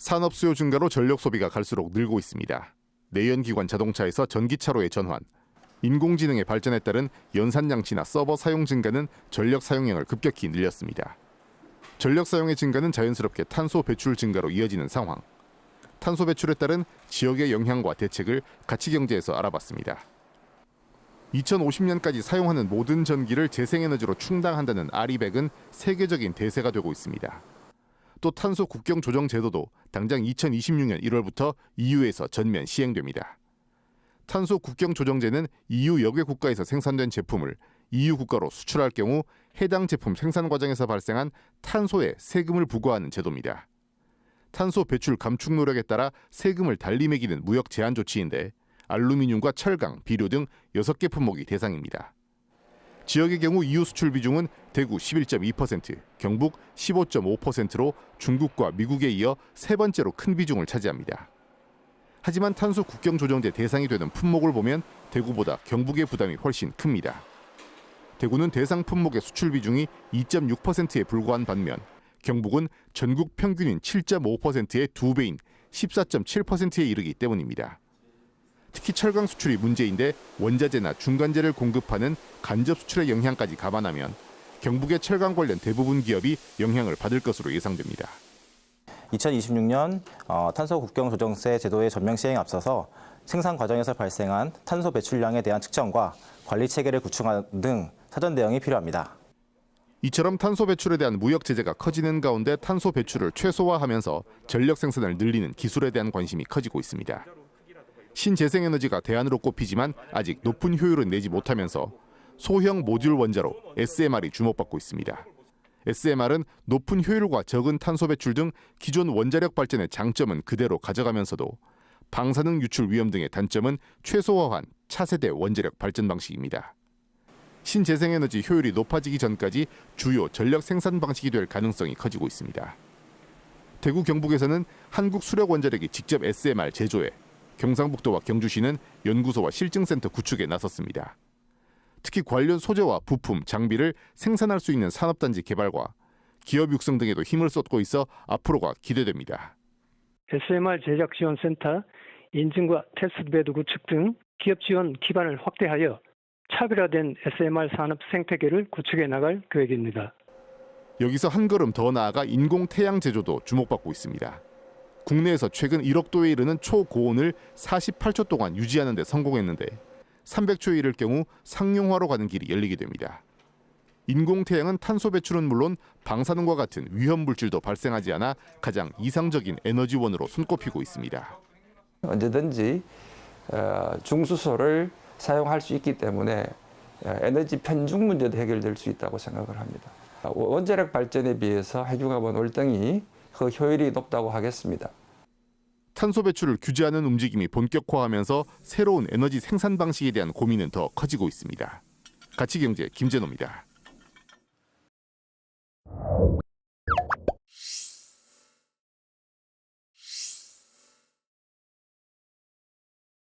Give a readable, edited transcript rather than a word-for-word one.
산업 수요 증가로 전력 소비가 갈수록 늘고 있습니다. 내연기관 자동차에서 전기차로의 전환, 인공지능의 발전에 따른 연산장치나 서버 사용 증가는 전력 사용량을 급격히 늘렸습니다. 전력 사용의 증가는 자연스럽게 탄소 배출 증가로 이어지는 상황. 탄소 배출에 따른 지역의 영향과 대책을 가치경제에서 알아봤습니다. 2050년까지 사용하는 모든 전기를 재생에너지로 충당한다는 RE100은 세계적인 대세가 되고 있습니다. 또 탄소 국경 조정 제도도 당장 2026년 1월부터 EU에서 전면 시행됩니다. 탄소 국경 조정제는 EU 여개 국가에서 생산된 제품을 EU 국가로 수출할 경우 해당 제품 생산 과정에서 발생한 탄소에 세금을 부과하는 제도입니다. 탄소 배출 감축 노력에 따라 세금을 달리 매기는 무역 제한 조치인데 알루미늄과 철강, 비료 등 6개 품목이 대상입니다. 지역의 경우 EU 수출 비중은 대구 11.2%, 경북 15.5%로 중국과 미국에 이어 세 번째로 큰 비중을 차지합니다. 하지만 탄소 국경 조정제 대상이 되는 품목을 보면 대구보다 경북의 부담이 훨씬 큽니다. 대구는 대상 품목의 수출 비중이 2.6%에 불과한 반면 경북은 전국 평균인 7.5%의 2배인 14.7%에 이르기 때문입니다. 특히 철강 수출이 문제인데 원자재나 중간재를 공급하는 간접 수출의 영향까지 감안하면 경북의 철강 관련 대부분 기업이 영향을 받을 것으로 예상됩니다. 2026년 탄소 국경 조정세 제도의 전면 시행에 앞서서 생산 과정에서 발생한 탄소 배출량에 대한 측정과 관리 체계를 구축하는 등 사전 대응이 필요합니다. 이처럼 탄소 배출에 대한 무역 제재가 커지는 가운데 탄소 배출을 최소화하면서 전력 생산을 늘리는 기술에 대한 관심이 커지고 있습니다. 신재생에너지가 대안으로 꼽히지만 아직 높은 효율은 내지 못하면서 소형 모듈 원자로 SMR이 주목받고 있습니다. SMR은 높은 효율과 적은 탄소 배출 등 기존 원자력 발전의 장점은 그대로 가져가면서도 방사능 유출 위험 등의 단점은 최소화한 차세대 원자력 발전 방식입니다. 신재생에너지 효율이 높아지기 전까지 주요 전력 생산 방식이 될 가능성이 커지고 있습니다. 대구 경북에서는 한국수력원자력이 직접 SMR 제조에 경상북도와 경주시는 연구소와 실증센터 구축에 나섰습니다. 특히 관련 소재와 부품, 장비를 생산할 수 있는 산업단지 개발과 기업 육성 등에도 힘을 쏟고 있어 앞으로가 기대됩니다. SMR 제작 지원센터, 인증과 테스트베드 구축 등 기업 지원 기반을 확대하여 차별화된 SMR 산업 생태계를 구축해 나갈 계획입니다. 여기서 한 걸음 더 나아가 인공 태양 제조도 주목받고 있습니다. 국내에서 최근 1억 도에 이르는 초고온을 48초 동안 유지하는 데 성공했는데 300초에 이를 경우 상용화로 가는 길이 열리게 됩니다. 인공태양은 탄소 배출은 물론 방사능과 같은 위험 물질도 발생하지 않아 가장 이상적인 에너지원으로 손꼽히고 있습니다. 언제든지 중수소를 사용할 수 있기 때문에 에너지 편중 문제도 해결될 수 있다고 생각을 합니다. 원자력 발전에 비해서 해주가본 월등히 그 효율이 높다고 하겠습니다. 탄소 배출을 규제하는 움직임이 본격화하면서 새로운 에너지 생산 방식에 대한 고민은 더 커지고 있습니다. 가치경제 김재노입니다.